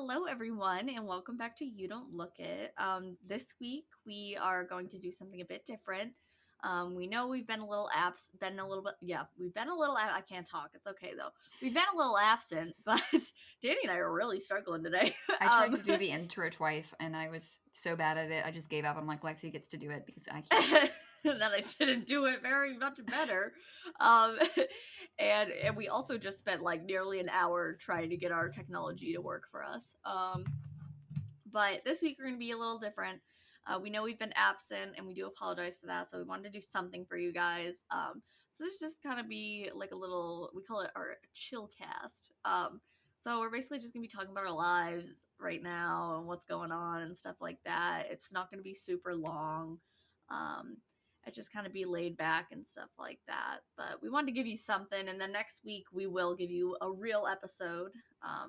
Hello, everyone, and welcome back to You Don't Look It. This week we are going to do something a bit different. We know we've been a little I can't talk. It's okay though. We've been a little absent, but Danny and I are really struggling today. I tried to do the intro twice, and I was so bad at it, I just gave up. I'm like, Lexi gets to do it because I can't. That I didn't do it very much better. Um, and we also just spent like nearly an hour trying to get our technology to work for us. But this week we're going to be a little different. We know we've been absent, and we do apologize for that. So we wanted to do something for you guys. So this just kind of be like a little, we call it our Chillcast. So we're basically just gonna be talking about our lives right now and what's going on and stuff like that. It's not gonna be super long. Um, it just kind of be laid back and stuff like that. But we wanted to give you something, and then next week we will give you a real episode.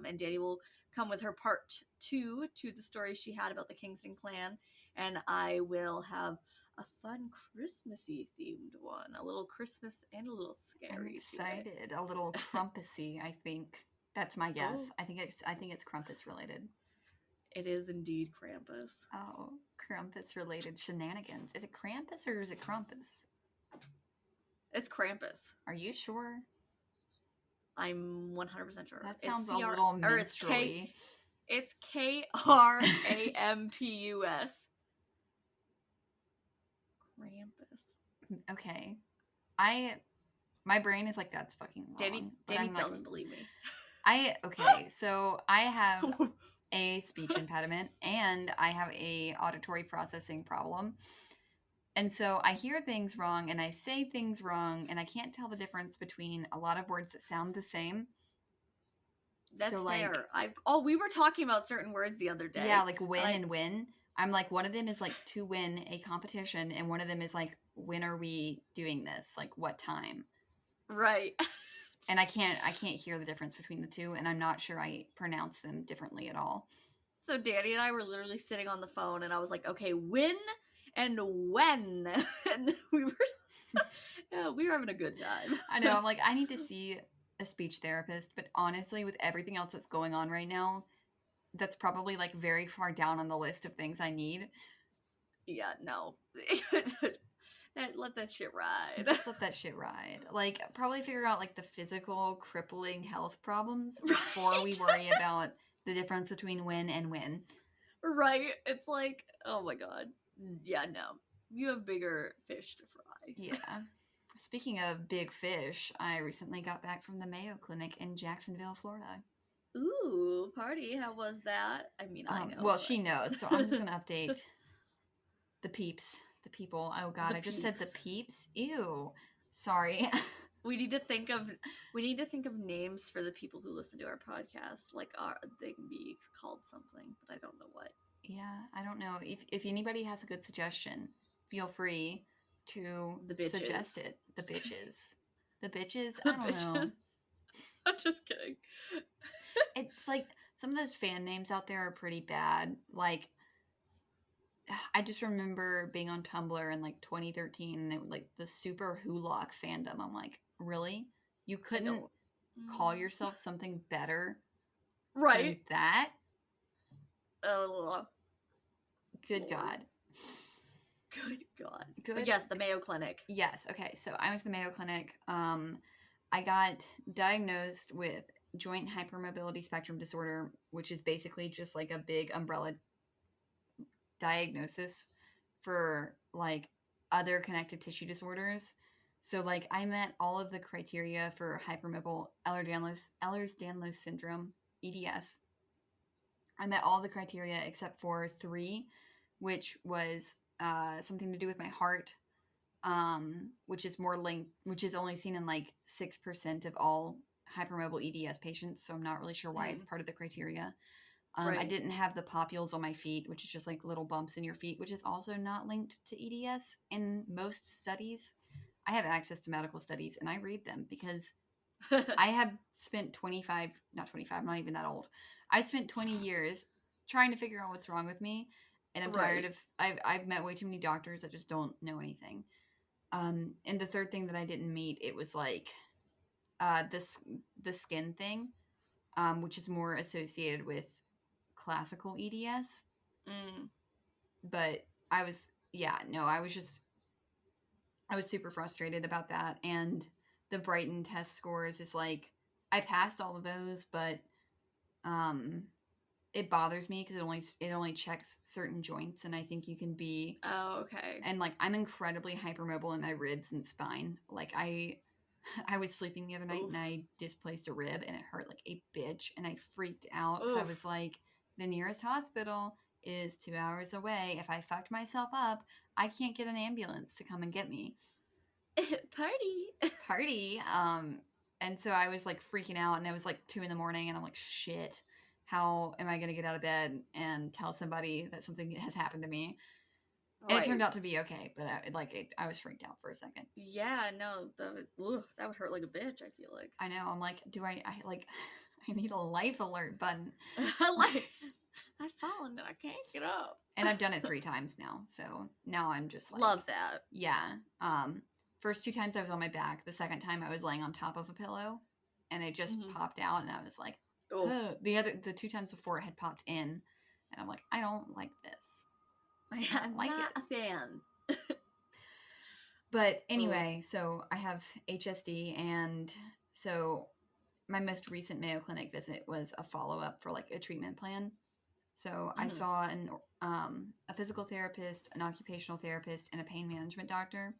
And Danny will come with her part 2 to the story she had about the Kingston clan, and I will have a fun Christmassy themed one, a little Christmas and a little scary. I'm excited. A little crumpusy, I think. That's my guess. Oh. I think it's Krampus related. It is indeed Krampus. Oh, Krampus related shenanigans. Is it Krampus or is it Krampus? It's Krampus. Are you sure? I'm 100% sure. That sounds a little minstrel-y. It's Krampus. Krampus. Okay. My brain is like, that's fucking wrong. Danny doesn't believe me. So I have a speech impediment and I have a auditory processing problem. And so I hear things wrong and I say things wrong and I can't tell the difference between a lot of words that sound the same. That's so, fair. We were talking about certain words the other day. Yeah, like win and win. I'm like, one of them is like to win a competition and one of them is like, when are we doing this? Like what time? Right. And I can't hear the difference between the two, and I'm not sure I pronounce them differently at all. So Danny and I were literally sitting on the phone and I was like, okay, win and when. And we were having a good time. I know, I'm like, I need to see a speech therapist, but honestly, with everything else that's going on right now, that's probably like very far down on the list of things I need. Yeah, no. Let that shit ride. Just let that shit ride. Like, probably figure out like the physical crippling health problems before we worry about the difference between win and win. Right. It's like, oh my god. Yeah, no. You have bigger fish to fry. Yeah. Speaking of big fish, I recently got back from the Mayo Clinic in Jacksonville, Florida. Ooh, party. How was that? I mean, I know. Well, she knows, so I'm just going to update the peeps. The people. Oh god, I just said the peeps. Ew. Sorry. We need to think of names for the people who listen to our podcast. Like they can be called something, but I don't know what. Yeah, I don't know. If anybody has a good suggestion, feel free to suggest it. The bitches. The bitches? I don't know. I'm just kidding. It's like some of those fan names out there are pretty bad. Like I just remember being on Tumblr in like 2013 and it was like the Super Hulock fandom. I'm like, really? You couldn't call yourself something better than that? Good God. Good God. But yes, the Mayo Clinic. Yes. Okay. So I went to the Mayo Clinic. I got diagnosed with joint hypermobility spectrum disorder, which is basically just like a big umbrella diagnosis for like other connective tissue disorders. So like I met all of the criteria for hypermobile Ehlers-Danlos syndrome, EDS. I met all the criteria except for 3, which was something to do with my heart, which is only seen in like 6% of all hypermobile EDS patients. So I'm not really sure why it's part of the criteria. I didn't have the papules on my feet, which is just like little bumps in your feet, which is also not linked to EDS in most studies. I have access to medical studies and I read them because I have spent I'm not even that old. I spent 20 years trying to figure out what's wrong with me. And I'm tired of, I've met way too many doctors that just don't know anything. And the third thing that I didn't meet, it was like the skin thing, which is more associated with classical EDS. Mm. But I was super frustrated about that. And the Brighton test scores is like, I passed all of those, but it bothers me because it only checks certain joints, and I think you can be. Oh, okay. And like, I'm incredibly hypermobile in my ribs and spine. Like I was sleeping the other night and I displaced a rib and it hurt like a bitch, and I freaked out because I was like, the nearest hospital is 2 hours away. If I fucked myself up, I can't get an ambulance to come and get me. Party. And so I was like freaking out, and it was like 2 a.m, and I'm like, shit, how am I going to get out of bed and tell somebody that something has happened to me? And it turned out to be okay, but I was freaked out for a second. Yeah, no, that would hurt like a bitch, I feel like. I know. I'm like, I need a life alert button. Like, I've fallen and I can't get up. And I've done it 3 times now, so now I'm just like, love that. Yeah. First 2 times I was on my back. The second time I was laying on top of a pillow, and it just popped out, and I was like, oh. The 2 times before it had popped in, and I'm like, I don't like this. I'm not a fan. But anyway, so I have HSD, and so my most recent Mayo Clinic visit was a follow-up for like a treatment plan. So I saw a physical therapist, an occupational therapist, and a pain management doctor.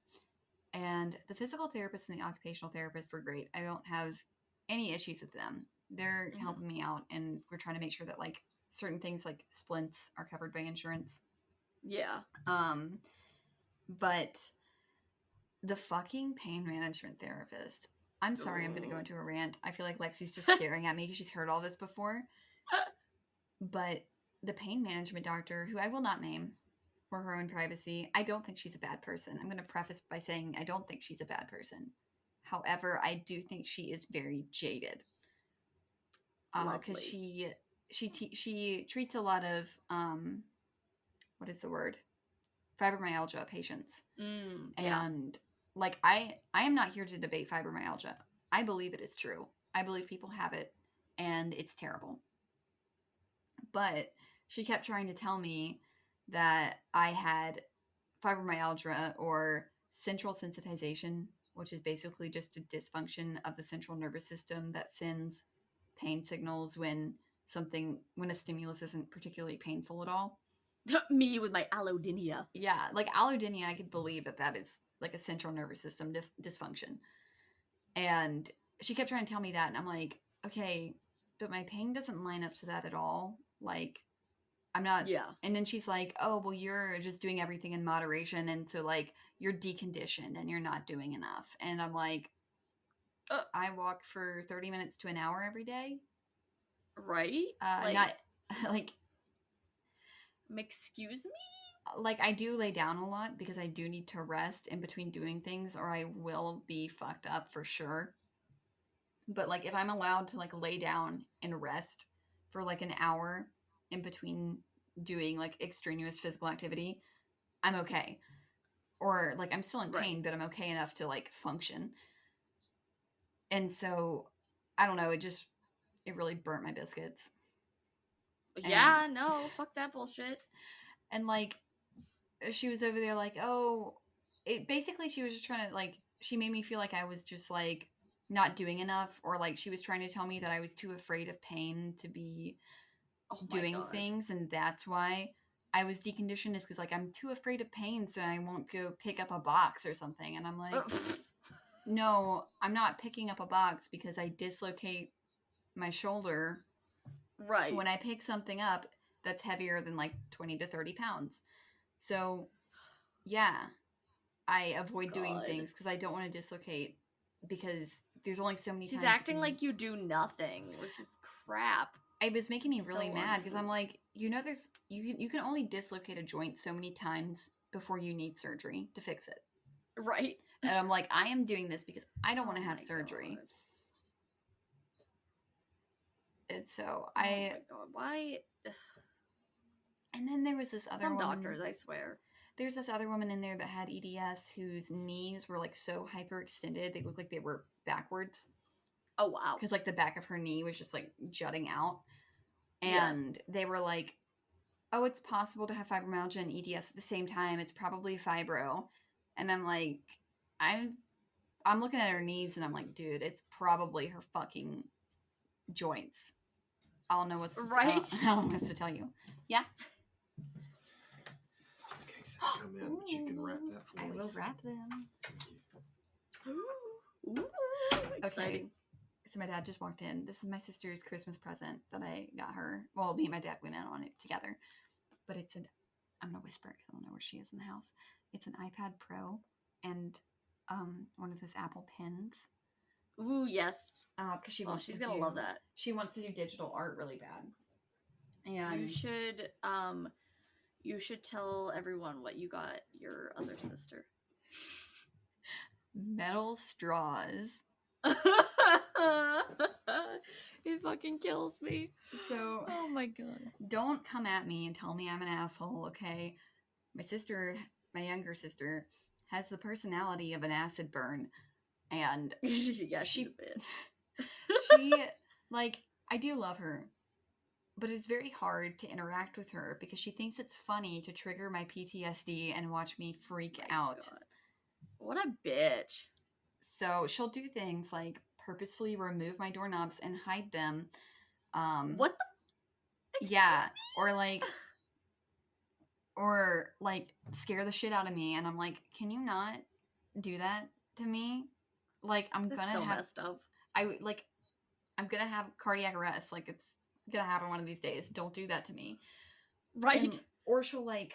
And the physical therapist and the occupational therapist were great. I don't have any issues with them. They're helping me out, and we're trying to make sure that like certain things like splints are covered by insurance. Yeah. But the fucking pain management therapist. I'm sorry, I'm going to go into a rant. I feel like Lexi's just staring at me because she's heard all this before. But the pain management doctor, who I will not name for her own privacy, I don't think she's a bad person. I'm going to preface by saying I don't think she's a bad person. However, I do think she is very jaded. Because she treats a lot of what is the word? Fibromyalgia patients. And like I am not here to debate fibromyalgia. I believe it is true. I believe people have it, and it's terrible. But she kept trying to tell me that I had fibromyalgia or central sensitization, which is basically just a dysfunction of the central nervous system that sends pain signals when a stimulus isn't particularly painful at all. Me with my allodynia. Yeah, like allodynia, I could believe that is like a central nervous system dysfunction. And she kept trying to tell me that, and I'm like, okay, but my pain doesn't line up to that at all. Like, I'm not. Yeah. And then she's like, oh, well, you're just doing everything in moderation, and so like you're deconditioned and you're not doing enough. And I'm like, I walk for 30 minutes to an hour every day. Right? Not like. Excuse me? Like, I do lay down a lot because I do need to rest in between doing things, or I will be fucked up for sure. But like, if I'm allowed to like lay down and rest for like an hour in between doing like extraneous physical activity, I'm okay. Or like, I'm still in pain, but I'm okay enough to like function. And so, I don't know, it really burnt my biscuits. Yeah, no, fuck that bullshit. And like, she was over there like, oh, basically she was just trying to like, she made me feel like I was just like not doing enough, or like she was trying to tell me that I was too afraid of pain to be doing things, and that's why I was deconditioned, is because like I'm too afraid of pain, so I won't go pick up a box or something. And I'm like, no, I'm not picking up a box because I dislocate my shoulder when I pick something up that's heavier than like 20 to 30 pounds. So, yeah, I avoid doing things because I don't want to dislocate, because there's only so many times. She's acting like you do nothing, which is crap. It was making me really mad because I'm like, you can only dislocate a joint so many times before you need surgery to fix it. Right. And I'm like, I am doing this because I don't want to have surgery. God. And so why? And then there was this other woman. Some doctors, I swear. There's this other woman in there that had EDS whose knees were like so hyperextended, they looked like they were backwards. Oh, wow. Because like the back of her knee was just like jutting out. And they were like, oh, it's possible to have fibromyalgia and EDS at the same time. It's probably fibro. And I'm like, I'm looking at her knees and I'm like, dude, it's probably her fucking joints. I don't know what's Right? I don't know what to tell you. Yeah. In case I come in, but you can wrap that for I me. will wrap them. Ooh, exciting. Okay. So my dad just walked in. This is my sister's Christmas present that I got her. Well, me and my dad went in on it together. But it's I'm going to whisper because I don't know where she is in the house. It's an iPad Pro and one of those Apple Pens. Ooh, yes. Because she's gonna love that. She wants to do digital art really bad. And you should tell everyone what you got your other sister. Metal straws. It fucking kills me. So, oh my god. Don't come at me and tell me I'm an asshole, okay? My younger sister, has the personality of an acid burn. And yeah, she's a bit. like, I do love her, but it's very hard to interact with her because she thinks it's funny to trigger my PTSD and watch me freak out. God. What a bitch. So she'll do things like purposefully remove my doorknobs and hide them. What the? Excuse me? Or scare the shit out of me, and I'm like, can you not do that to me? Like, I'm That's gonna so have messed up. I'm gonna have cardiac arrest. Like, it's gonna happen one of these days. Don't do that to me. Right. Or she'll like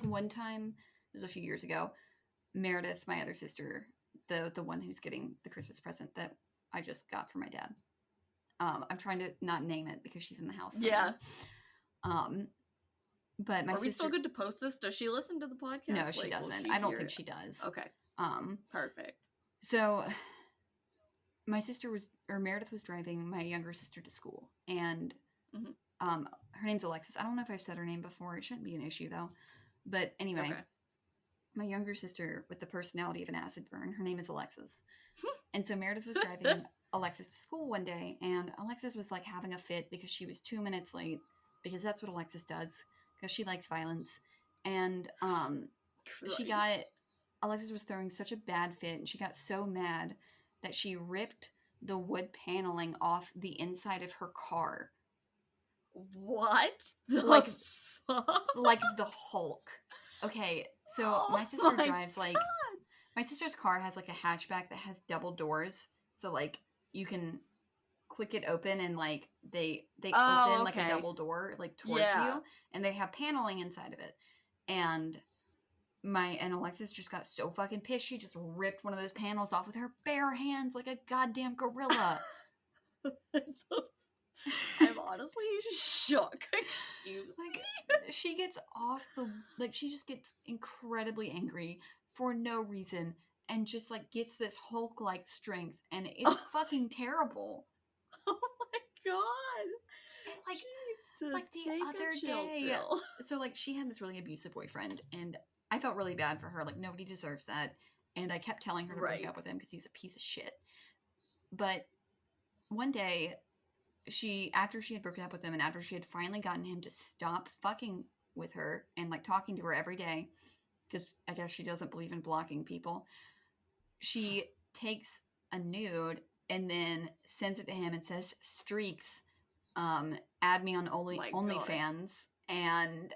one time, it was a few years ago, Meredith, my other sister, the one who's getting the Christmas present that I just got for my dad. I'm trying to not name it because she's in the house somewhere. Yeah. But my sister... Are we sister... still good to post this? Does she listen to the podcast? No, she doesn't. I don't think she does. Okay. Perfect. So Meredith was driving my younger sister to school, and her name's Alexis. I don't know if I've said her name before. It shouldn't be an issue though. But anyway, my younger sister with the personality of an acid burn, her name is Alexis. And so Meredith was driving Alexis to school one day, and Alexis was like having a fit because she was 2 minutes late, because that's what Alexis does, because she likes violence. And Alexis was throwing such a bad fit, and she got so mad that she ripped the wood paneling off the inside of her car. What? Like the Hulk. Okay, so my sister drives my sister's car has like a hatchback that has double doors, so like you can click it open and like they open like a double door like towards you, and they have paneling inside of it. And Alexis just got so fucking pissed, she just ripped one of those panels off with her bare hands like a goddamn gorilla. I'm honestly shook. Excuse me. She gets she just gets incredibly angry for no reason and just like gets this Hulk-like strength, and it's fucking terrible. Oh my god. And the other day, so like she had this really abusive boyfriend, and I felt really bad for her. Like, nobody deserves that. And I kept telling her to break up with him because he's a piece of shit. But one day, after she had broken up with him, and after she had finally gotten him to stop fucking with her and like talking to her every day, because I guess she doesn't believe in blocking people, she takes a nude and then sends it to him and says, "Streaks, add me on OnlyFans." And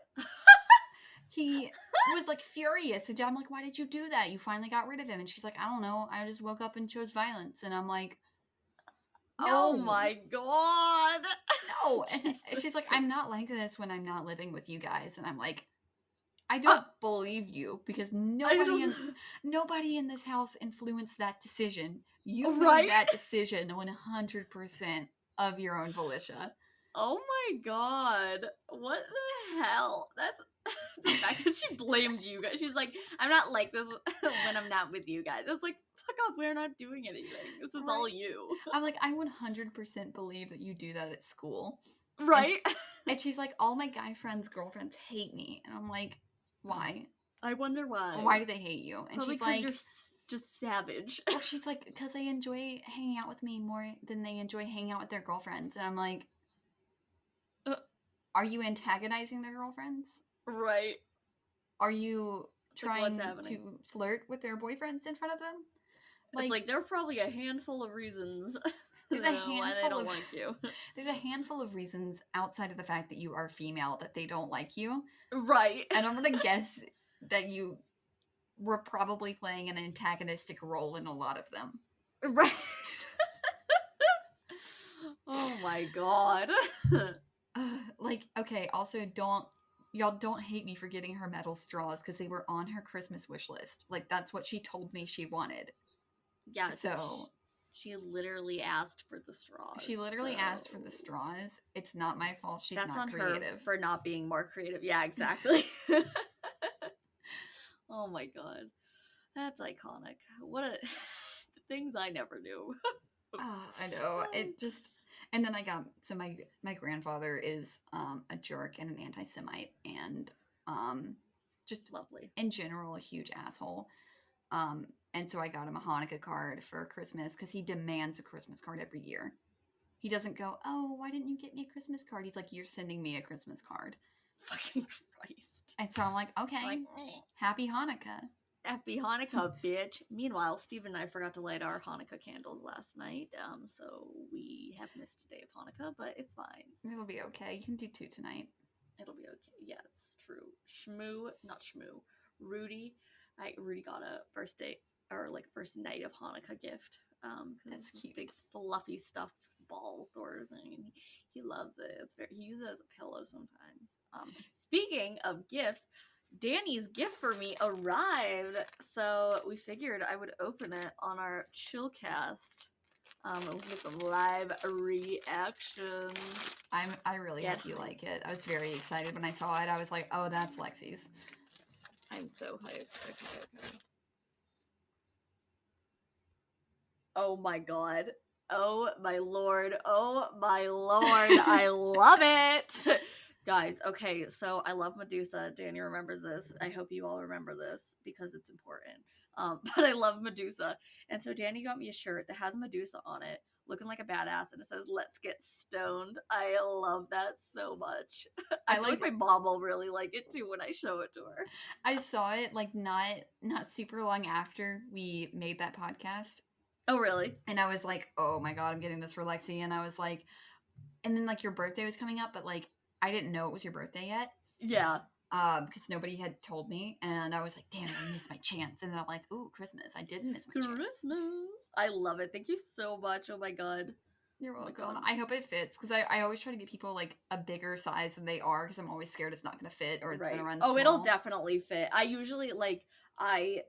he was like furious. And I'm like, "Why did you do that? You finally got rid of him." And she's like, "I don't know. I just woke up and chose violence." And I'm like, "No." Oh my god. No. And she's like, "I'm not like this when I'm not living with you guys." And I'm like, I don't believe you, because nobody in this house influenced that decision. You made that decision 100% of your own volition. Oh my god. What the hell? That's the fact that she blamed you guys. She's like, "I'm not like this when I'm not with you guys." It's like, fuck off, we're not doing anything. This is all you. I'm like, I 100% believe that you do that at school. Right? And she's like, "All my guy friends' girlfriends hate me." And I'm like, "Why? I wonder why. Why do they hate you?" And probably she's like, "You're just savage." Or she's like, "Because they enjoy hanging out with me more than they enjoy hanging out with their girlfriends." And I'm like, Are you antagonizing their girlfriends? Right. Are you It's like, trying what's happening? to flirt with their boyfriends in front of them? It's like there are probably a handful of reasons There's a why they handful don't of like you. there's a handful of reasons outside of the fact that you are female that they don't like you. Right. And I'm gonna guess that you were probably playing an antagonistic role in a lot of them. Right. Oh my god. Like, okay, also don't hate me for getting her metal straws because they were on her Christmas wish list. Like, that's what she told me she wanted. Yeah, So she literally asked for the straws. she literally asked for the straws. It's not my fault. She's That's not on creative. her for not being more creative. Yeah, exactly. Oh my god. That's iconic. What a things I never knew. Oh, I know. It just and then I got so my grandfather is a jerk and an anti-Semite and just Lovely. in general a huge asshole. And so I got him a Hanukkah card for Christmas because he demands a Christmas card every year. He doesn't go, oh, why didn't you get me a Christmas card? He's like, you're sending me a Christmas card. Fucking Christ. And so I'm like, okay, Like, happy Hanukkah. happy Hanukkah, bitch. Meanwhile, Steve and I forgot to light our Hanukkah candles last night, so we have missed a day of Hanukkah, but it's fine. It'll be okay. You can do 2 tonight. It'll be okay. Yeah, it's true. Rudy got a first date or like first night of Hanukkah gift. That's This cute. big fluffy stuffed ball Thor thing, and he loves it. He uses it as a pillow sometimes. Speaking of gifts, Danny's gift for me arrived, so we figured I would open it on our Chillcast. We'll get some live reactions. I really hope you like it. I was very excited when I saw it. I was like, oh, that's Lexi's. I'm so hyped. Okay. Oh my god. Oh my lord. I love it. Guys, okay, so I love Medusa. Danny remembers this. I hope you all remember this because it's important. But I love Medusa. And so Danny got me a shirt that has Medusa on it, looking like a badass, and it says, "Let's get stoned." I love that so much. I feel like my mom will really like it too when I show it to her. I saw it like not super long after we made that podcast. Oh, really? And I was like, oh my god, I'm getting this for Lexi. And I was like, and then like your birthday was coming up, but like I didn't know it was your birthday yet. Yeah. Because nobody had told me, and I was like, damn, I missed my chance. And then I'm like, ooh, Christmas. I did miss my chance. Christmas. I love it. Thank you so much. Oh my god. You're welcome. God. I hope it fits, because I always try to get people like a bigger size than they are, because I'm always scared it's not going to fit or it's going to run small. It'll definitely fit. I usually I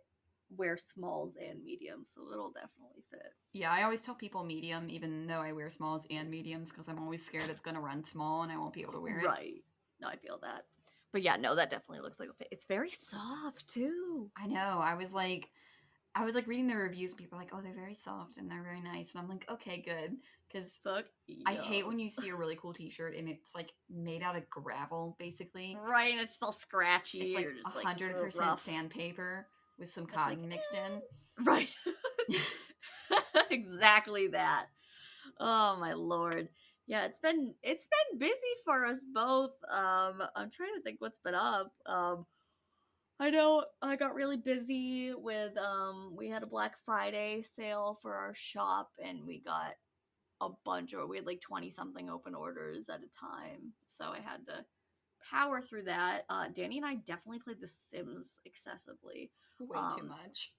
wear smalls and mediums, so it'll definitely fit. Yeah, I always tell people medium, even though I wear smalls and mediums, because I'm always scared it's going to run small and I won't be able to wear it. Right. No, I feel that. But yeah, no, that definitely looks like a fit. It's very soft too. I know. I was like reading the reviews, and people are like, oh, they're very soft and they're very nice. And I'm like, okay, good. Because I hate when you see a really cool t-shirt and it's like made out of gravel, basically. Right, and it's all scratchy. It's like just 100% sandpaper with some cotton mixed in. Right. Exactly that. Oh my lord. Yeah, it's been busy for us both. I'm trying to think what's been up. I know I got really busy with we had a Black Friday sale for our shop, and we got we had like 20 something open orders at a time, so I had to power through that. Danny and I definitely played The Sims excessively. Way too much.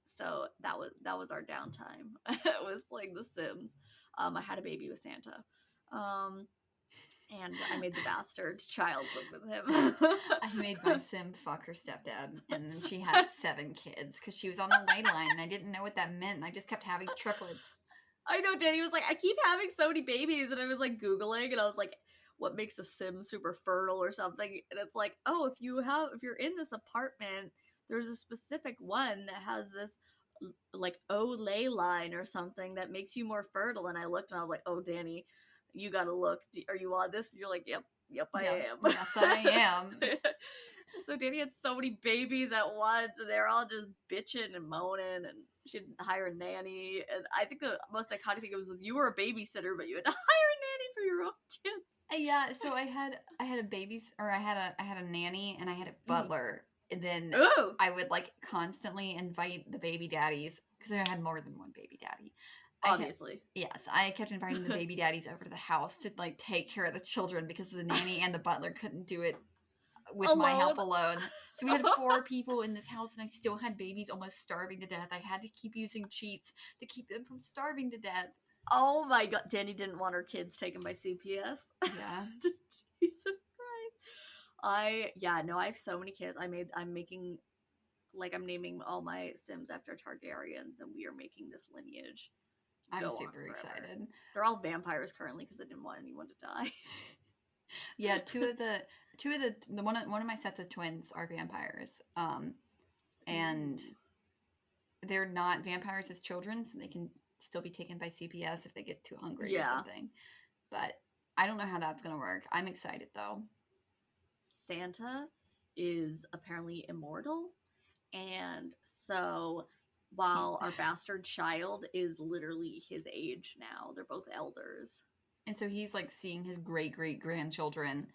So that was our downtime. It was playing The Sims. I had a baby with Santa. And I made the bastard child live with him. I made my sim fuck her stepdad, and then she had 7 kids because she was on the ley line, and I didn't know what that meant, and I just kept having triplets. I know, Danny was like, I keep having so many babies, and I was like Googling, and I was like, what makes a sim super fertile or something? And it's like, oh, if you're in this apartment, there's a specific one that has this like ley line or something that makes you more fertile. And I looked and I was like, oh, Danny, you gotta look. Are you on this? And you're like, yep, I am. Yes, I am. So Danny had so many babies at once, and they're all just bitching and moaning, and she had to hire a nanny. And I think the most iconic thing was you were a babysitter, but you had to hire a nanny for your own kids? Yeah, so I had a I had a nanny and I had a butler, and then Ooh, I would like constantly invite the baby daddies because I had more than one baby daddy. obviously. I kept inviting the baby daddies over to the house to like take care of the children because the nanny and the butler couldn't do it with my help alone. So we had 4 people in this house, and I still had babies almost starving to death. I had to keep using cheats to keep them from starving to death. Oh my god, Danny didn't want her kids taken by CPS. Yeah. Jesus Christ. I have so many kids. I'm making I'm naming all my Sims after Targaryens, and we are making this lineage I'm go on super forever. excited. They're all vampires currently because I didn't want anyone to die. Yeah, one of my sets of twins are vampires. And they're not vampires as children, so they can still be taken by CPS if they get too hungry or something. But I don't know how that's gonna work. I'm excited though. Santa is apparently immortal, and so while our bastard child is literally his age now, they're both elders. And so he's like seeing his great grandchildren,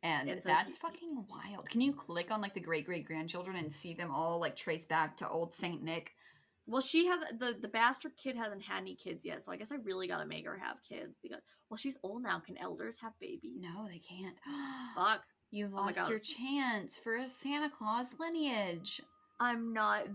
and And so that's fucking wild. Can you click on like the great grandchildren and see them all like trace back to old Saint Nick? Well, she has the bastard kid hasn't had any kids yet, so I guess I really gotta make her have kids because she's old now. Can elders have babies? No, they can't. Fuck. You lost your chance for a Santa Claus lineage. I'm not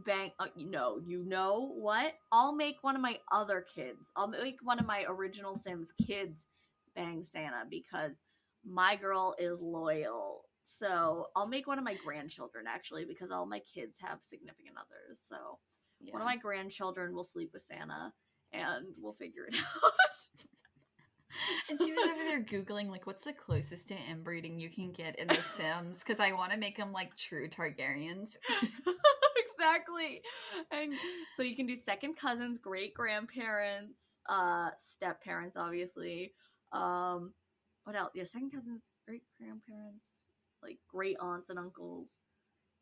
no, you know what? I'll make one of my other kids. I'll make one of my original Sims kids bang Santa because my girl is loyal. So I'll make one of my grandchildren actually because all my kids have significant others. So one of my grandchildren will sleep with Santa and we'll figure it out. And she was over there Googling, like, what's the closest to inbreeding you can get in The Sims? Because I want to make them, like, true Targaryens. Exactly. And so you can do second cousins, great-grandparents, step-parents, obviously. What else? Yeah, second cousins, great-grandparents, like, great-aunts and uncles.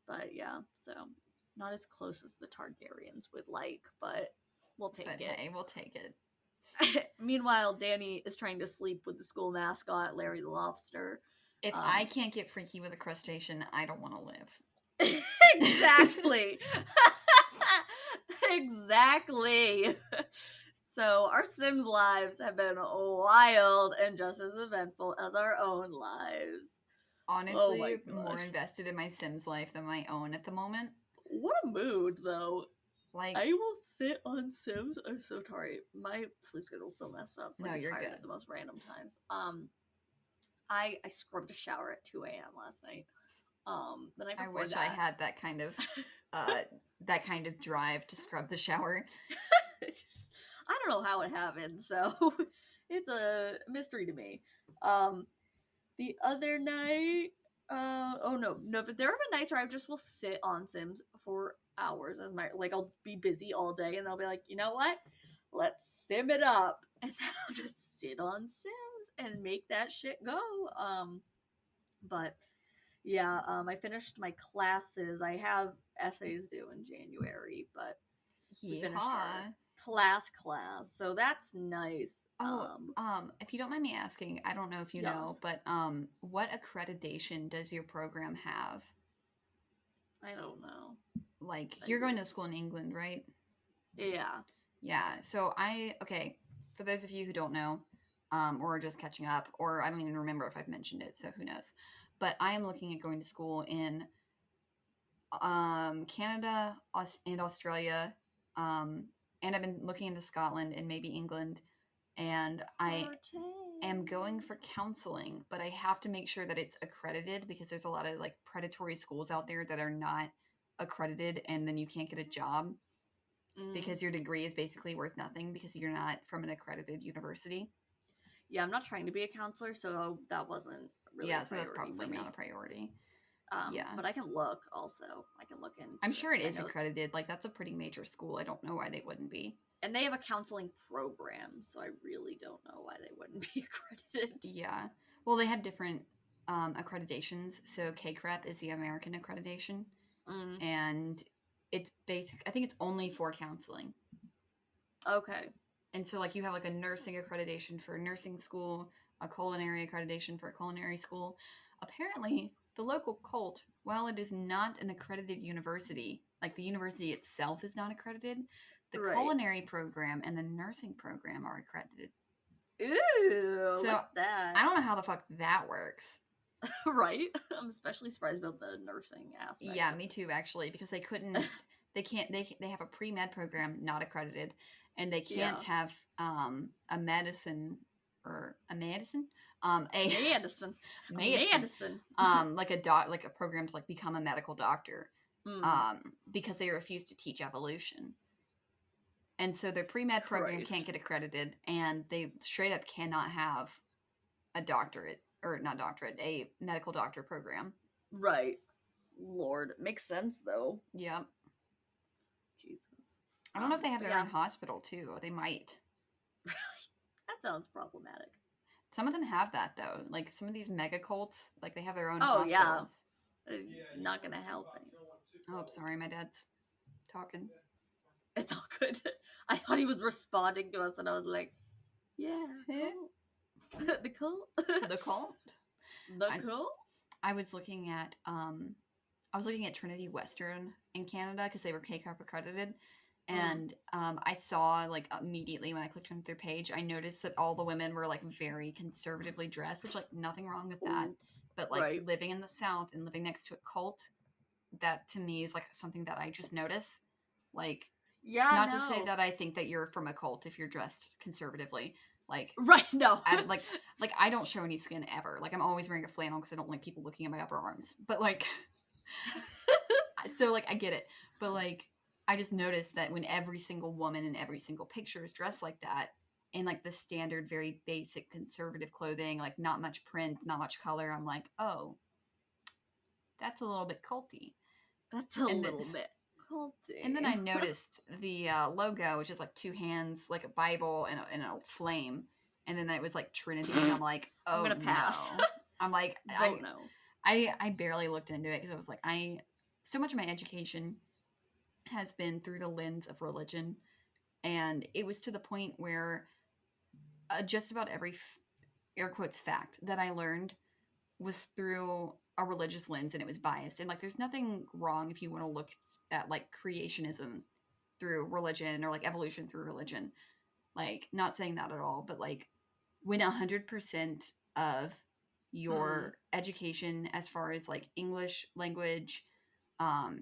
But, yeah, so not as close as the Targaryens would like, but we'll take it. Hey, we'll take it. Meanwhile, Danny is trying to sleep with the school mascot, Larry the Lobster. If I can't get freaky with a crustacean, I don't want to live. Exactly. Exactly. So our Sims lives have been wild and just as eventful as our own lives. Honestly, more invested in my Sims life than my own at the moment. What a mood, though. Like, I will sit on Sims. I'm so sorry. My sleep schedule's so messed up. So no, I get you're tired good. at the most random times. I scrubbed a shower at 2 a.m. last night. The night before I wish I had that kind of drive to scrub the shower. I don't know how it happened, so it's a mystery to me. The other night, but there have been nights where I just will sit on Sims for hours as I'll be busy all day and they'll be like, you know what? Let's sim it up. And then I'll just sit on Sims and make that shit go. But yeah, I finished my classes. I have essays due in January, but we finished our class, so that's nice. If you don't mind me asking, I don't know if you know, but what accreditation does your program have? I don't know. Like, you're going to school in England, right? Yeah. So for those of you who don't know, or are just catching up, or I don't even remember if I've mentioned it, so who knows. But I am looking at going to school in Canada and Australia, and I've been looking into Scotland and maybe England, and I am going for counseling, but I have to make sure that it's accredited because there's a lot of like predatory schools out there that are not accredited, and then you can't get a job because your degree is basically worth nothing because you're not from an accredited university. Yeah, I'm not trying to be a counselor, so that wasn't really so that's probably not a priority. But I can look also. I can look into I'm sure it is accredited. Like, that's a pretty major school. I don't know why they wouldn't be. And they have a counseling program, so I really don't know why they wouldn't be accredited. Yeah. Well, they have different accreditations. So KCREP is the American accreditation. And it's basic. I think it's only for counseling. Okay. And so, like, you have, like, a nursing accreditation for a nursing school, a culinary accreditation for a culinary school. Apparently, the local cult, while it is not an accredited university, like, the university itself is not accredited, the Right. culinary program and the nursing program are accredited. Ooh, So, look at that. I don't know how the fuck that works. Right? I'm especially surprised about the nursing aspect. Yeah, me too, actually, because they have a pre-med program not accredited, and they can't have a medicine or a medicine Madison. like a program to like become a medical doctor, because they refuse to teach evolution, and so their pre-med program can't get accredited, and they straight up cannot have a doctorate or not doctorate, a medical doctor program. Right. Lord, makes sense though. Yep. Jesus. I don't know if they have their own hospital too. They might. Really? That sounds problematic. Some of them have that though. Like some of these mega cults, like they have their own hospitals. hospitals. It's not gonna help any. Oh, sorry, my dad's talking. It's all good. I thought he was responding to us, and I was like, "Yeah, cult. The cult, the cult, the cult." I was looking at Trinity Western in Canada because they were K-Cup accredited, and I saw like immediately when I clicked on their page, I noticed that all the women were like very conservatively dressed, which like nothing wrong with that, but like living in the South and living next to a cult, that to me is like something that I just notice. Like, not to say that I think that you're from a cult if you're dressed conservatively. Like, no. I don't show any skin ever. Like, I'm always wearing a flannel because I don't like people looking at my upper arms. But, like, so, like, I get it. But, like, I just noticed that when every single woman in every single picture is dressed like that, in, like, the standard, very basic conservative clothing, like, not much print, not much color, I'm like, oh, that's a little bit culty. That's a little bit culty. And then I noticed the logo, which is like two hands, like a Bible and a flame. And then it was like Trinity. And I'm like, oh, I'm going to pass. No. I'm like, I don't know. I barely looked into it because I was like, so much of my education has been through the lens of religion. And it was to the point where just about every air quotes fact that I learned was through a religious lens, and it was biased. And like, there's nothing wrong if you want to look at like creationism through religion or like evolution through religion. Like, not saying that at all, but like when 100% of your education as far as like English language,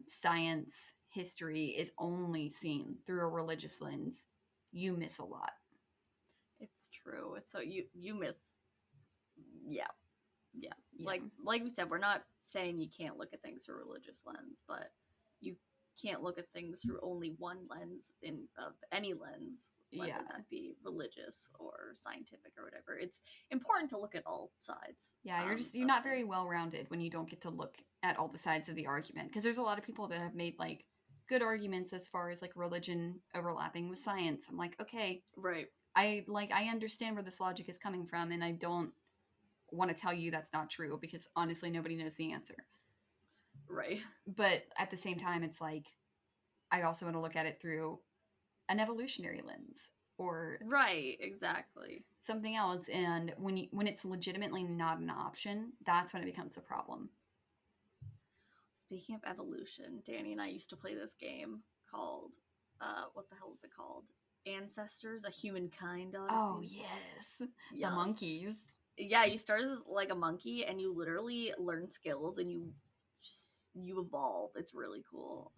science, history is only seen through a religious lens, you miss a lot. It's true. It's so you miss. Yeah. Like we said, we're not saying you can't look at things through a religious lens, but you can't look at things through only one lens of any lens, whether that be religious or scientific or whatever. It's important to look at all sides. Yeah, you're not very well-rounded when you don't get to look at all the sides of the argument, because there's a lot of people that have made like good arguments as far as like religion overlapping with science. I'm like, okay, right. I understand where this logic is coming from, and I don't want to tell you that's not true, because honestly nobody knows the answer. Right. But at the same time, it's like I also want to look at it through an evolutionary lens or right, exactly, something else. And when it's legitimately not an option, that's when it becomes a problem. Speaking of evolution, Danny and I used to play this game called what the hell is it called? Ancestors, a Humankind Odyssey. Oh yes. The monkeys. Yeah, you start as like a monkey and you literally learn skills and you evolve. It's really cool.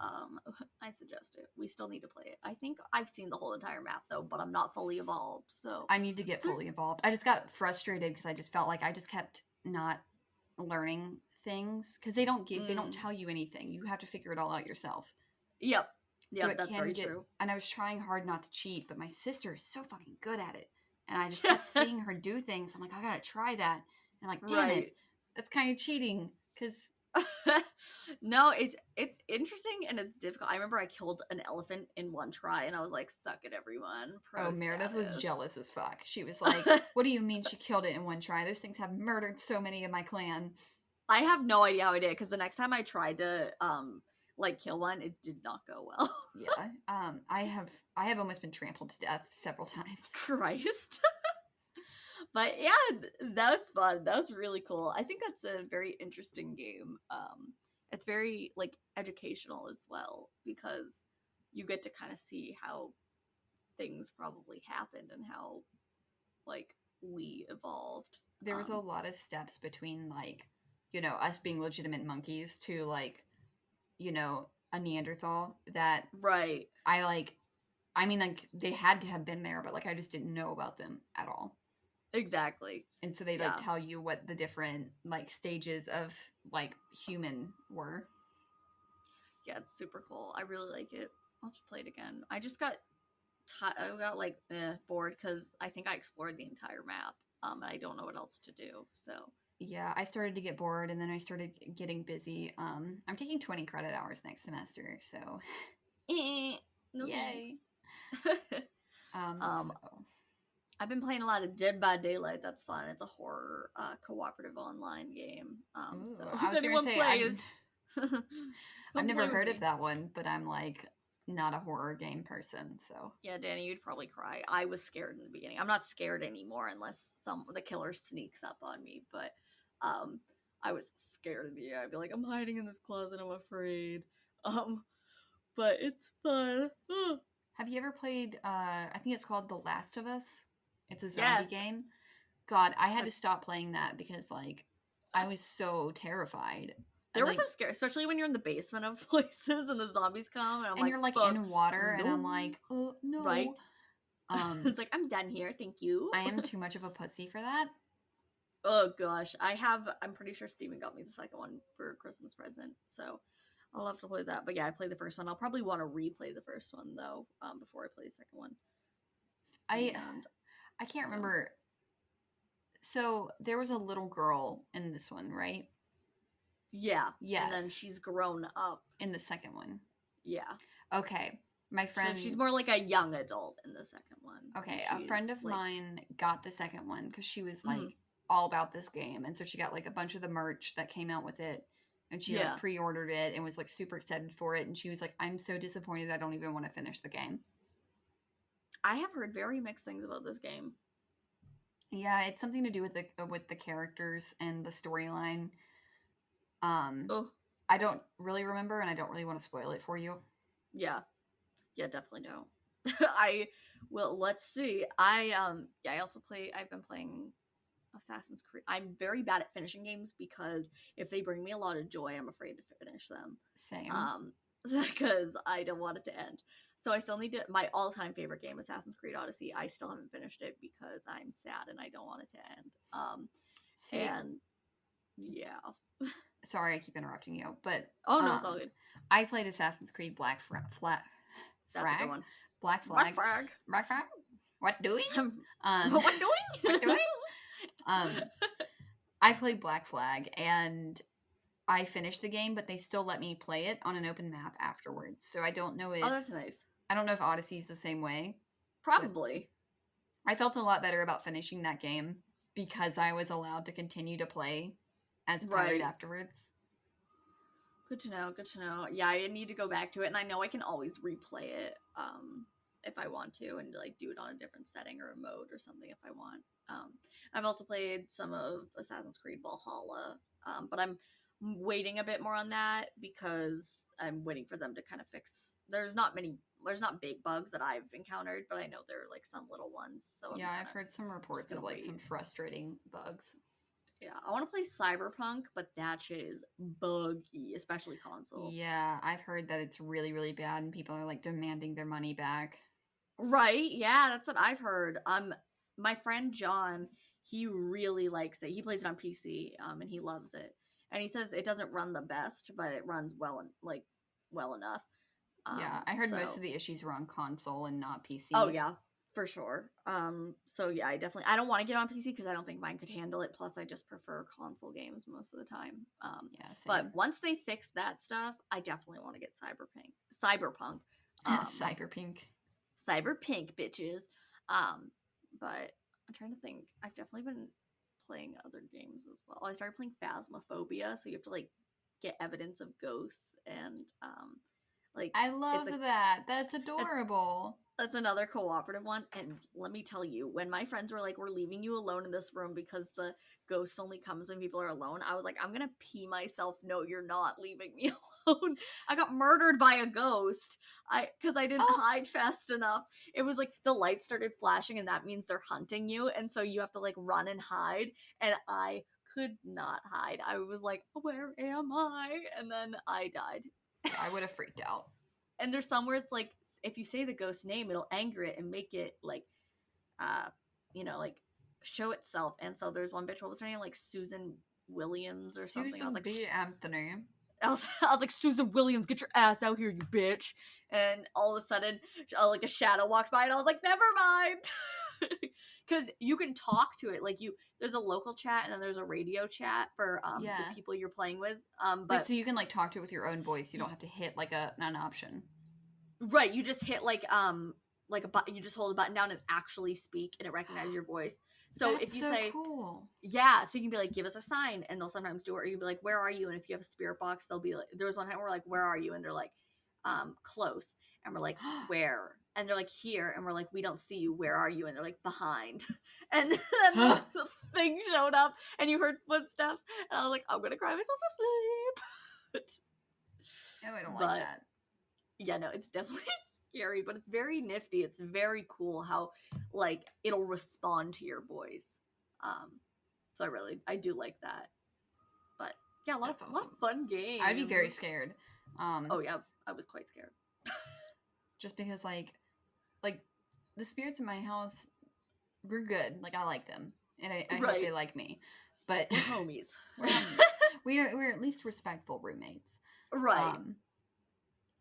I suggest it. We still need to play it. I think I've seen the whole entire map though, but I'm not fully evolved, so I need to get fully evolved. I just got frustrated because I just felt like I just kept not learning things, because they don't tell you anything. You have to figure it all out yourself. Yep. So yeah, that's very true. And I was trying hard not to cheat, but my sister is so fucking good at it. And I just kept seeing her do things. I'm like, I gotta try that. And I'm like, damn it, that's kind of cheating. Because no, it's interesting and it's difficult. I remember I killed an elephant in one try, and I was like, "Suck it, everyone." Meredith was jealous as fuck. She was like, "What do you mean she killed it in one try? Those things have murdered so many of my clan." I have no idea how I did, because the next time I tried to like kill one, it did not go well. Yeah. I have almost been trampled to death several times. Christ. But yeah, that was fun. That was really cool. I think that's a very interesting game. It's very like educational as well because you get to kind of see how things probably happened and how like we evolved. There was a lot of steps between like, you know, us being legitimate monkeys to like, you know, a Neanderthal that right. I mean, like, they had to have been there, but like I just didn't know about them at all. Exactly. And so they like tell you what the different like stages of like human were. Yeah, it's super cool. I really like it. I'll have to play it again. I just got like bored because I think I explored the entire map. And I don't know what else to do. So yeah, I started to get bored, and then I started getting busy. I'm taking 20 credit hours next semester, so no yay. So. I've been playing a lot of Dead by Daylight. That's fun. It's a horror cooperative online game. So I was anyone plays, I've never heard of that one, but I'm like not a horror game person, so yeah, Danny, you'd probably cry. I was scared in the beginning. I'm not scared anymore unless the killer sneaks up on me. But I was scared in the beginning. I'd be like, I'm hiding in this closet. I'm afraid. But it's fun. Have you ever played? I think it's called The Last of Us. It's a zombie game. God, I had to stop playing that because like I was so terrified. There were some scary, especially when you're in the basement of places and the zombies come, and you're like in water, and I'm like, oh no, right? It's like I'm done here, thank you. I am too much of a pussy for that. Oh gosh, I'm pretty sure Steven got me the second one for a Christmas present, so I'll have to play that. But yeah, I played the first one. I'll probably want to replay the first one though, before I play the second one. I can't remember. So there was a little girl in this one, right? Yeah. Yes. And then she's grown up in the second one. Yeah. Okay. My friend. So she's more like a young adult in the second one. Okay. A friend of mine got the second one because she was like all about this game, and so she got like a bunch of the merch that came out with it, and she like pre-ordered it and was like super excited for it, and she was like, "I'm so disappointed. I don't even want to finish the game." I have heard very mixed things about this game. Yeah, it's something to do with the characters and the storyline. I don't really remember, and I don't really want to spoil it for you. Yeah, definitely don't. Let's see. I also I've been playing Assassin's Creed. I'm very bad at finishing games because if they bring me a lot of joy, I'm afraid to finish them. Same. Because I don't want it to end. So I still need to. My all-time favorite game, Assassin's Creed Odyssey. I still haven't finished it because I'm sad and I don't want it to end. And yeah. Sorry, I keep interrupting you, but no, it's all good. I played Assassin's Creed Black Flag. That's a good one. Black Flag. Black Flag. What doing? What doing? What doing? I played Black Flag and I finished the game, but they still let me play it on an open map afterwards. So I don't know if that's nice. I don't know if Odyssey's the same way. Probably. I felt a lot better about finishing that game because I was allowed to continue to play as pirate afterwards. Good to know. Good to know. Yeah, I need to go back to it, and I know I can always replay it if I want to, and like do it on a different setting or a mode or something if I want. I've also played some of Assassin's Creed Valhalla, but I'm waiting a bit more on that because I'm waiting for them to kind of fix. There's not big bugs that I've encountered, but I know there are like some little ones. So yeah, I've heard some reports of like some frustrating bugs. Yeah, I want to play Cyberpunk, but that shit is buggy, especially console. Yeah, I've heard that it's really, really bad, and people are like demanding their money back. Right? Yeah, that's what I've heard. My friend John, he really likes it. He plays it on PC, and he loves it. And he says it doesn't run the best, but it runs well enough. Yeah, I heard most of the issues were on console and not PC. Oh yeah, for sure. So yeah, I don't want to get on PC because I don't think mine could handle it. Plus, I just prefer console games most of the time. Yeah, same. But once they fix that stuff, I definitely want to get Cyberpunk. Cyberpunk, bitches. But I'm trying to think. I've definitely been playing other games as well. I started playing Phasmophobia, so you have to like get evidence of ghosts, and like I love that. That's adorable. That's another cooperative one. And let me tell you, when my friends were like, we're leaving you alone in this room because the ghost only comes when people are alone, I was like, I'm gonna pee myself. No, you're not leaving me alone. I got murdered by a ghost. Because I didn't hide fast enough. It was like the lights started flashing, and that means they're hunting you, and so you have to like run and hide. And I could not hide. I was like, where am I? And then I died. I would have freaked out. And there's some where it's like, if you say the ghost's name, it'll anger it and make it like, like show itself. And so there's one bitch, what was her name? Like Susan Williams or something. I was like, B. Anthony. I was like, Susan Williams, get your ass out here, you bitch. And all of a sudden, like a shadow walked by, and I was like, never mind. Because you can talk to it. Like there's a local chat and then there's a radio chat for the people you're playing with. But so you can like talk to it with your own voice. You don't have to hit like an option. Right, you just hit like a button. You just hold a button down and actually speak, and it recognizes your voice. So That's if you so say, cool. Yeah, so you can be like, give us a sign, and they'll sometimes do it. Or you can be like, where are you? And if you have a spirit box, they'll be like, there was one time where we're like, where are you? And they're like, close. And we're like, where? And they're like, here. And we're like, we don't see you. Where are you? And they're like, behind. And then the thing showed up, and you heard footsteps, and I was like, I'm gonna cry myself to sleep. No, I don't like that. Yeah, no, it's definitely scary, but it's very nifty. It's very cool how like it'll respond to your voice. So I do like that. But yeah, a lot of fun games. I'd be very scared. Oh yeah, I was quite scared. Just because like the spirits in my house, we're good. Like I like them, and I hope they like me. But we're homies. We're at least respectful roommates. Right.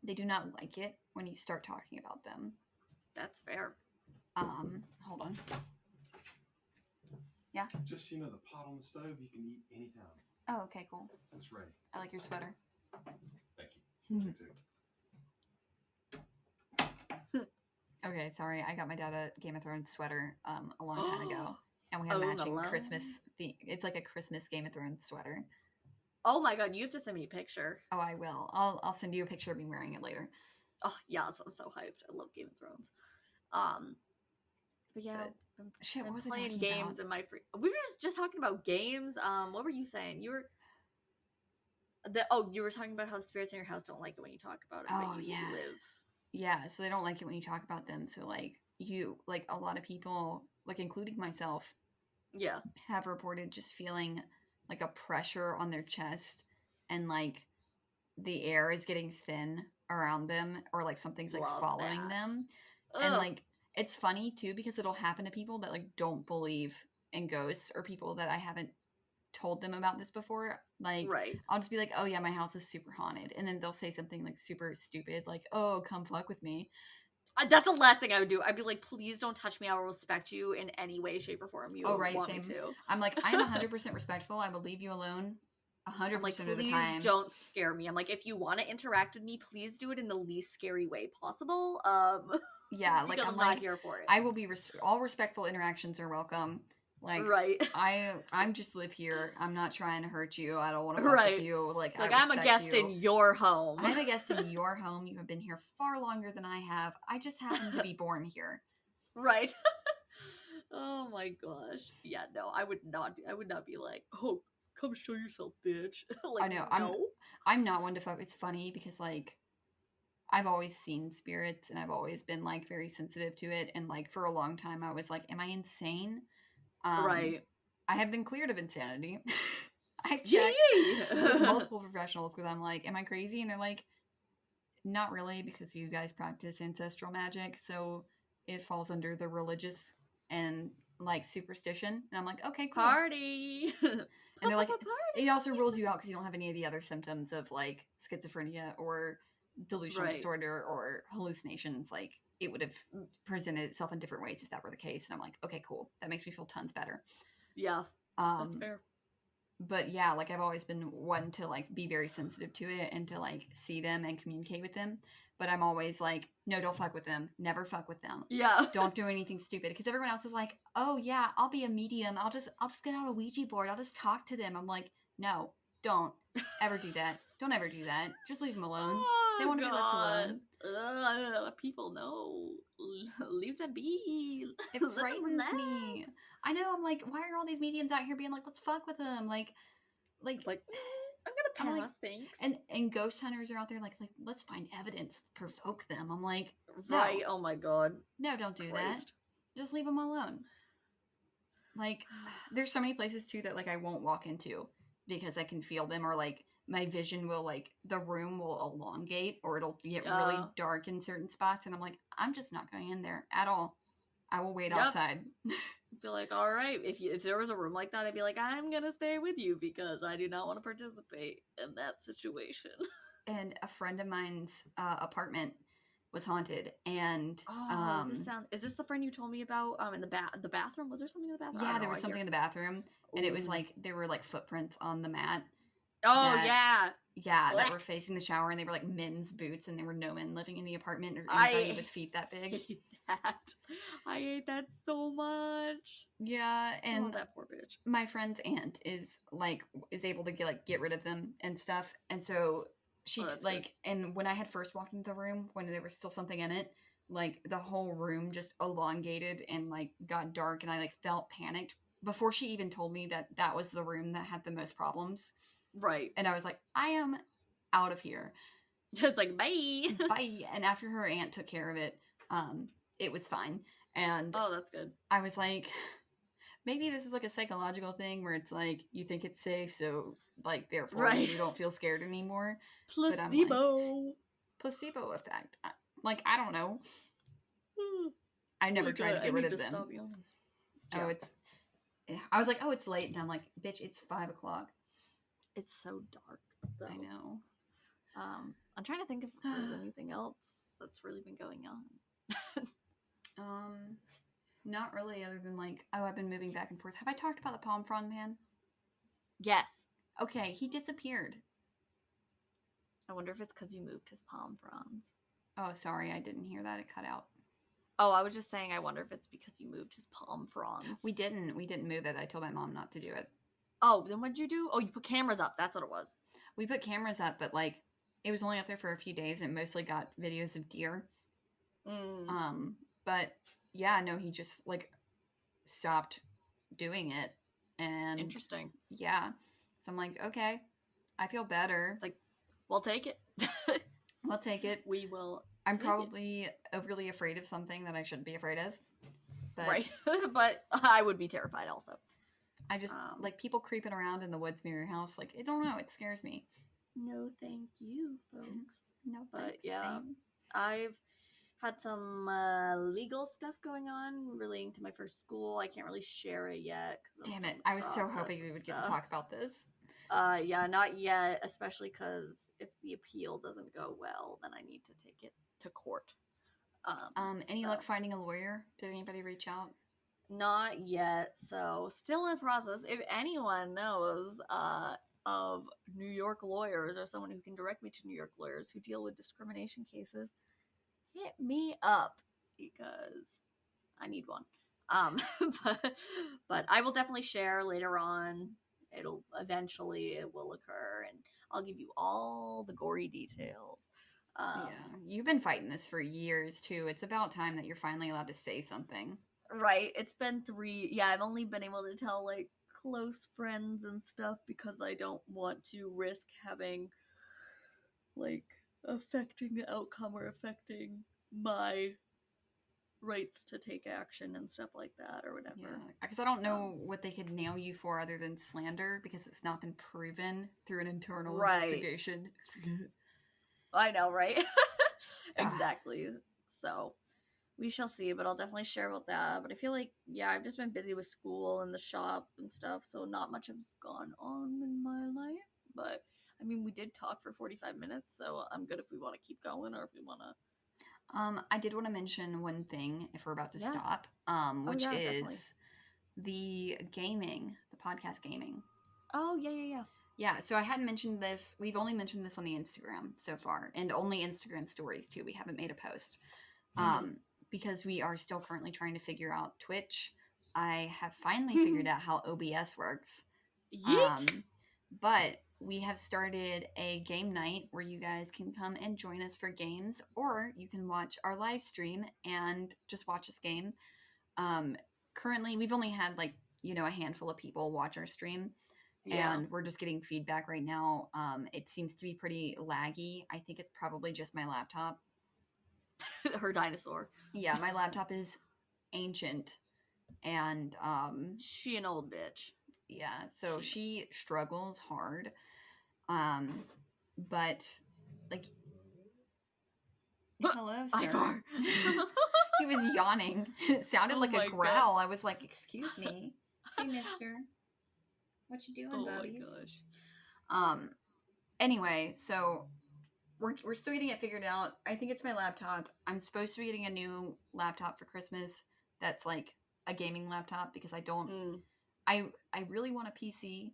They do not like it when you start talking about them. That's fair. Hold on. Yeah. Just the pot on the stove you can eat anytime. Oh, okay, cool. That's ready. I like your sweater. Thank you. Okay, sorry. I got my dad a Game of Thrones sweater a long time ago, and we have matching Christmas. It's like a Christmas Game of Thrones sweater. Oh my god, you have to send me a picture. Oh, I will. I'll send you a picture of me wearing it later. Oh yes, I'm so hyped. I love Game of Thrones. But yeah, what was playing I games about? in my free. We were just talking about games. What were you saying? You were talking about how spirits in your house don't like it when you talk about it. But you live. Yeah, so they don't like it when you talk about them. So like a lot of people, like including myself, have reported just feeling like a pressure on their chest, and like the air is getting thin around them, or like something's like following them. Ugh. And like it's funny too because it'll happen to people that like don't believe in ghosts, or people that I haven't told them about this before. Like I'll just be like, oh yeah, my house is super haunted, and then they'll say something like super stupid, like, oh, come fuck with me. That's the last thing I would do. I'd be like, please don't touch me. I will respect you in any way, shape, or form you want me to. I'm like, I'm 100% respectful. I will leave you alone 100% of the time. Please don't scare me. I'm like, if you want to interact with me, please do it in the least scary way possible. Yeah, like I'm not here for it. I will be all respectful interactions are welcome. Like, I'm just live here. I'm not trying to hurt you. I don't want to fuck with you. Like I'm a guest in your home. I'm a guest in your home. You have been here far longer than I have. I just happen to be born here. Right. Oh my gosh. Yeah, no, I would not be like, oh, come show yourself, bitch. Like, I know. I'm not one to fuck. It's funny because like I've always seen spirits, and I've always been like very sensitive to it. And like for a long time, I was like, am I insane? I have been cleared of insanity. I've checked with multiple professionals because I'm like, am I crazy? And they're like, not really, because you guys practice ancestral magic, so it falls under the religious and like superstition. And I'm like, okay, cool. Party. And they're like, it also rules you out because you don't have any of the other symptoms of like schizophrenia or delusional disorder or hallucinations. Like it would have presented itself in different ways if that were the case. And I'm like, okay, cool. That makes me feel tons better. Yeah, that's fair. But yeah, like I've always been one to like be very sensitive to it and to like see them and communicate with them. But I'm always like, no, don't fuck with them. Never fuck with them. Yeah. Don't do anything stupid. Because everyone else is like, oh yeah, I'll be a medium. I'll just get out a Ouija board. I'll just talk to them. I'm like, no, don't ever do that. Don't ever do that. Just leave them alone. Oh, They want to be left alone. People know. Leave them be. It Let them frightens me. relax. I know. I'm like, why are all these mediums out here being like, let's fuck with them? Like, It's like, I'm I'm gonna like- pass, thanks. and ghost hunters are out there like let's find evidence, provoke them. I'm like, no. Right, oh my god. no, don't do that. Christ. Just leave them alone. Like, there's so many places too that like I won't walk into because I can feel them, or like my vision will, like, the room will elongate, or it'll get really Yeah. dark in certain spots, and I'm like, I'm just not going in there at all. I will wait Yep. outside. Be like, all right, if there was a room like that, I'd be like, I'm gonna stay with you because I do not want to participate in that situation. And a friend of mine's apartment was haunted, and Oh, is this the friend you told me about? In the bathroom? Was there something in the bathroom? I yeah, don't there know, was I something hear- in the bathroom, and it was Ooh. like there were like footprints on the mat. Oh that- yeah. that Blech. were facing the shower, and they were like men's boots, and there were no men living in the apartment or I anybody with feet that I big. hate that. I hate that so much. Yeah, Oh, and that poor bitch. my friend's aunt is able to get rid of them and stuff, and so she Oh, that's good. and when I had first walked into the room, when there was still something in it, like the whole room just elongated and like got dark, and I like felt panicked before she even told me that that was the room that had the most problems, Right. and I was like, I am out of here. It's like, bye. Bye. And after her aunt took care of it was fine, and Oh, that's good. I was like, maybe this is like a psychological thing where it's like you think it's safe, so like therefore Right. you don't feel scared anymore. But I'm like- Placebo. Placebo effect. I don't know. I never tried to get rid of them. Stop yawning. Oh, I was like, oh, it's late, and I'm like, bitch, it's 5 o'clock. It's so dark. Though. I know. I'm trying to think if there's anything else that's really been going on. Not really, other than like, oh, I've been moving back and forth. Have I talked about the palm frond man? Yes. Okay, he disappeared. I wonder if it's because you moved his palm fronds. Oh, sorry, I didn't hear that. It cut out. Oh, I was just saying, I wonder if it's because you moved his palm fronds. We didn't move it. I told my mom not to do it. Oh, then what'd you do? Oh, you put cameras up. That's what it was. We put cameras up, but like it was only up there for a few days, and mostly got videos of deer. But yeah, no, he just like stopped doing it, and Interesting. yeah, so I'm like, okay, I feel better. Like, we'll take it. We'll take it. We will. I'm take it. probably overly afraid of something that I shouldn't be afraid of. But Right. But I would be terrified also. I just like people creeping around in the woods near your house. Like, I don't know, it scares me. No, thank you, folks. No, But thanks, yeah, babe. I've had some legal stuff going on relating to my first school. I can't really share it yet. 'Cause I'm Damn still it! in the I was so process hoping we of would get to stuff. talk about this. Yeah, not yet, especially because if the appeal doesn't go well, then I need to take it to court. Any so- luck finding a lawyer? Did anybody reach out? Not yet, so still in process. If anyone knows of New York lawyers or someone who can direct me to New York lawyers who deal with discrimination cases, hit me up because I need one. But I will definitely share later on. It will occur, and I'll give you all the gory details. Yeah, you've been fighting this for years too. It's about time that you're finally allowed to say something. Right, it's been 3. Yeah, I've only been able to tell like close friends and stuff because I don't want to risk having like affecting the outcome or affecting my rights to take action and stuff like that or whatever. Yeah, because I don't know what they could nail you for other than slander, because it's not been proven through an internal Right. investigation. I know, right? Exactly. So we shall see, but I'll definitely share about that. But I feel like, yeah, I've just been busy with school and the shop and stuff, so not much has gone on in my life. But I mean, we did talk for 45 minutes, so I'm good if we want to keep going or if we want to. I did want to mention one thing if we're about to Yeah. stop, which yeah, is definitely. the gaming, the podcast gaming. Oh, yeah. Yeah, so I hadn't mentioned this. We've only mentioned this on the Instagram so far, and only Instagram stories too. We haven't made a post. Because we are still currently trying to figure out Twitch. I have finally figured out how OBS works. Yeet! But we have started a game night where you guys can come and join us for games, or you can watch our live stream and just watch us game. Currently, we've only had like, a handful of people watch our stream, Yeah. and we're just getting feedback right now. It seems to be pretty laggy. I think it's probably just my laptop. Her dinosaur. Yeah, my laptop is ancient, and She an old bitch. yeah, so she struggles hard. But like, hello, sir. Ivar. He was yawning. It sounded Oh like my a growl. I was like, "Excuse me, hey, mister, what you doing, Oh buddies?" my gosh. Anyway, so we're still getting it figured out. I think it's my laptop. I'm supposed to be getting a new laptop for Christmas. That's like a gaming laptop because I don't. Mm. I really want a PC,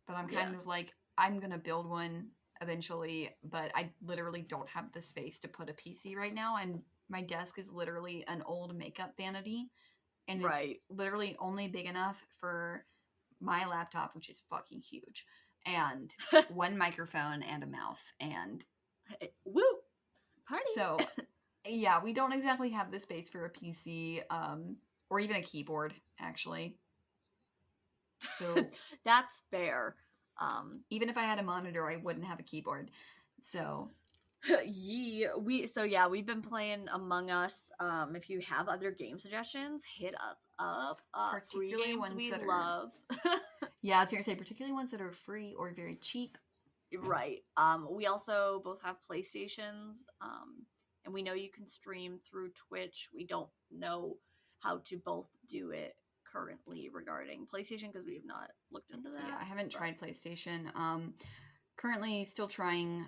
but I'm kind of like, I'm gonna build one eventually, but I literally don't have the space to put a PC right now, and my desk is literally an old makeup vanity, and it's literally only big enough for my laptop, which is fucking huge, and one microphone and a mouse, and woo party. so yeah, we don't exactly have the space for a PC, or even a keyboard, actually. So that's fair. Even if I had a monitor, I wouldn't have a keyboard. So we've been playing Among Us. If you have other game suggestions, hit us up. Particularly Free games ones we that are- love. yeah, I was gonna say particularly ones that are free or very cheap. Right. We also both have PlayStations. And we know you can stream through Twitch. We don't know how to both do it currently regarding PlayStation because we have not looked into that. Yeah, I haven't tried PlayStation. Currently still trying.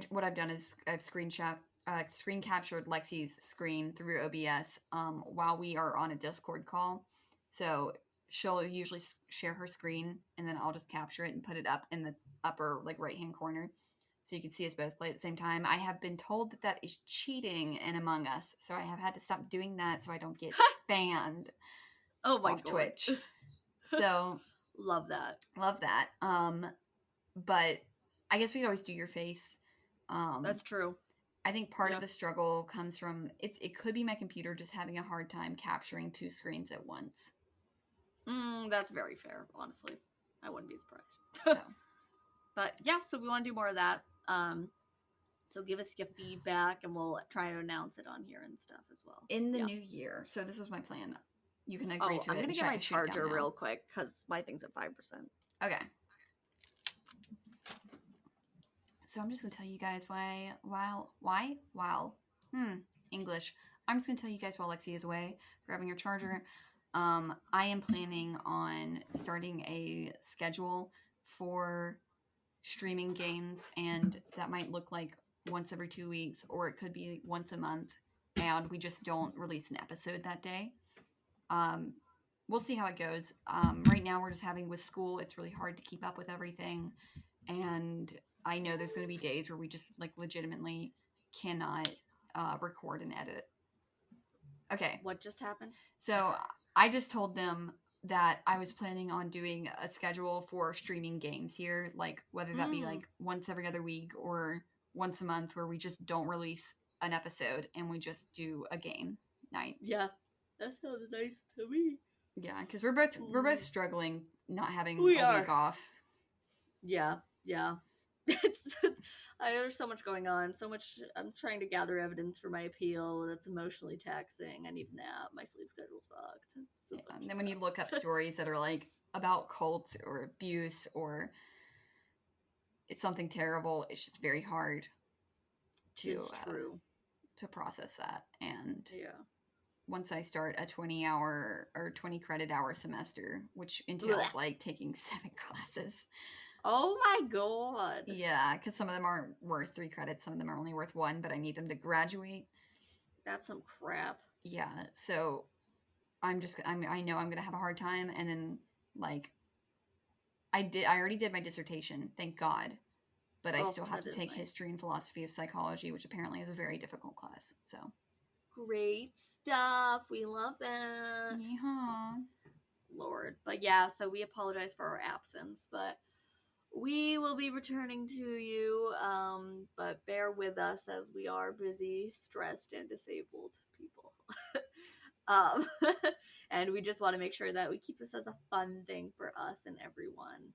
What I've done is I've screen captured Lexi's screen through OBS while we are on a Discord call. So she'll usually share her screen, and then I'll just capture it and put it up in the upper like right hand corner, so you can see us both play at the same time. I have been told that is cheating in Among Us, so I have had to stop doing that so I don't get banned. Oh my off God. Twitch. So love that. But I guess we could always do your face. That's true. I think part of the struggle comes from it could be my computer just having a hard time capturing two screens at once. That's very fair, honestly. I wouldn't be surprised. So. But yeah, so we want to do more of that. So give us your feedback, and we'll try to announce it on here and stuff as well. In the new year. So this was my plan. You can agree to it. I'm going to get my charger real quick because my thing's at 5%. Okay. So I'm just going to tell you guys English. I'm just going to tell you guys while Lexi is away, grabbing her charger. I am planning on starting a schedule for streaming games, and that might look like once every 2 weeks, or it could be once a month, and we just don't release an episode that day. We'll see how it goes. Right now we're just having with school, it's really hard to keep up with everything, and I know there's going to be days where we just like legitimately cannot record and edit. Okay. What just happened? So I just told them that I was planning on doing a schedule for streaming games here, like whether that be like once every other week or once a month, where we just don't release an episode and we just do a game night. Yeah, that sounds nice to me. Yeah, because we're both struggling not having a week off. Yeah. There's so much going on. So much. I'm trying to gather evidence for my appeal. That's emotionally taxing. I need a nap. My sleep schedule's fucked. So and then when you look up stories that are like about cults or abuse or it's something terrible, it's just very hard to process that. And once I start a 20-hour or 20 credit hour semester, which entails like taking 7 classes. Oh my God. Yeah, because some of them aren't worth 3 credits. Some of them are only worth 1, but I need them to graduate. That's some crap. Yeah, so I know I'm going to have a hard time. And then, like, I already did my dissertation, thank God. But I still have to take history and philosophy of psychology, which apparently is a very difficult class. So great stuff. We love that. Yeah. Lord. But yeah, so we apologize for our absence, but we will be returning to you, but bear with us as we are busy, stressed, and disabled people. um, and we just want to make sure that we keep this as a fun thing for us and everyone,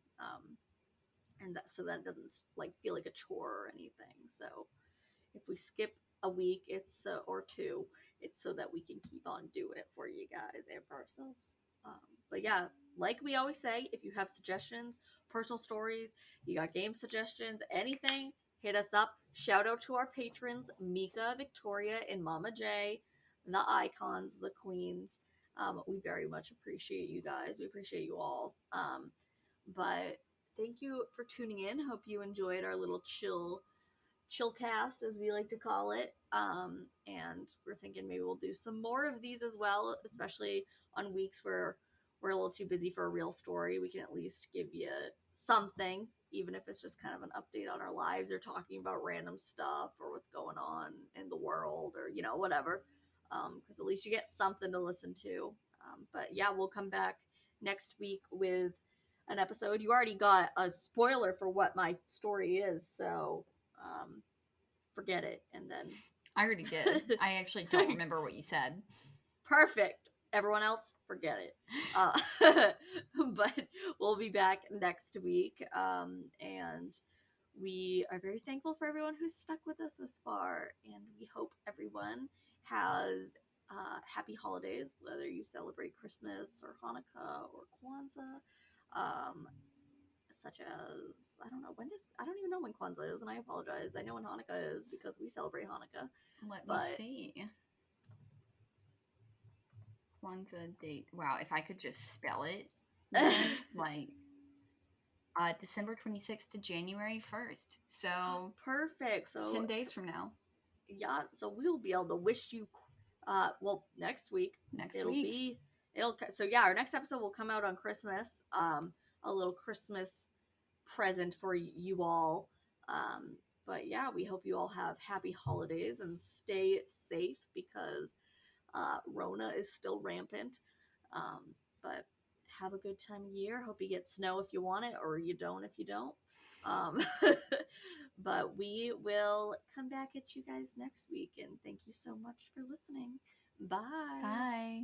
and that so that it doesn't like feel like a chore or anything. So if we skip a week, it's or two, it's so that we can keep on doing it for you guys and for ourselves. But yeah, like we always say, if you have suggestions, personal stories, you got game suggestions, anything, hit us up. Shout out to our patrons, Mika, Victoria, and Mama J, the icons, the queens. We very much appreciate you guys. We appreciate you all. But thank you for tuning in. Hope you enjoyed our little Chillcast, as we like to call it. And we're thinking maybe we'll do some more of these as well, especially on weeks where we're a little too busy for a real story. We can at least give you something, even if it's just kind of an update on our lives or talking about random stuff or what's going on in the world or, whatever. Because at least you get something to listen to. But yeah, we'll come back next week with an episode. You already got a spoiler for what my story is, so forget it. And then I already did. I actually don't remember what you said. Perfect. Everyone else, forget it. But we'll be back next week, and we are very thankful for everyone who's stuck with us this far, and we hope everyone has happy holidays, whether you celebrate Christmas or Hanukkah or Kwanzaa. Such as, I don't even know when Kwanzaa is, and I apologize. I know when Hanukkah is because we celebrate Hanukkah. Let me see. Kwanzaa date. Wow, if I could just spell it. Like December 26th to January 1st. So perfect. So 10 days from now. Yeah, so we'll be able to wish you next week. So yeah, our next episode will come out on Christmas. A little Christmas present for you all. But yeah, we hope you all have happy holidays and stay safe because Rona is still rampant. But have a good time of year. Hope you get snow if you want it, or you don't if you don't. But we will come back at you guys next week, and thank you so much for listening. Bye. Bye.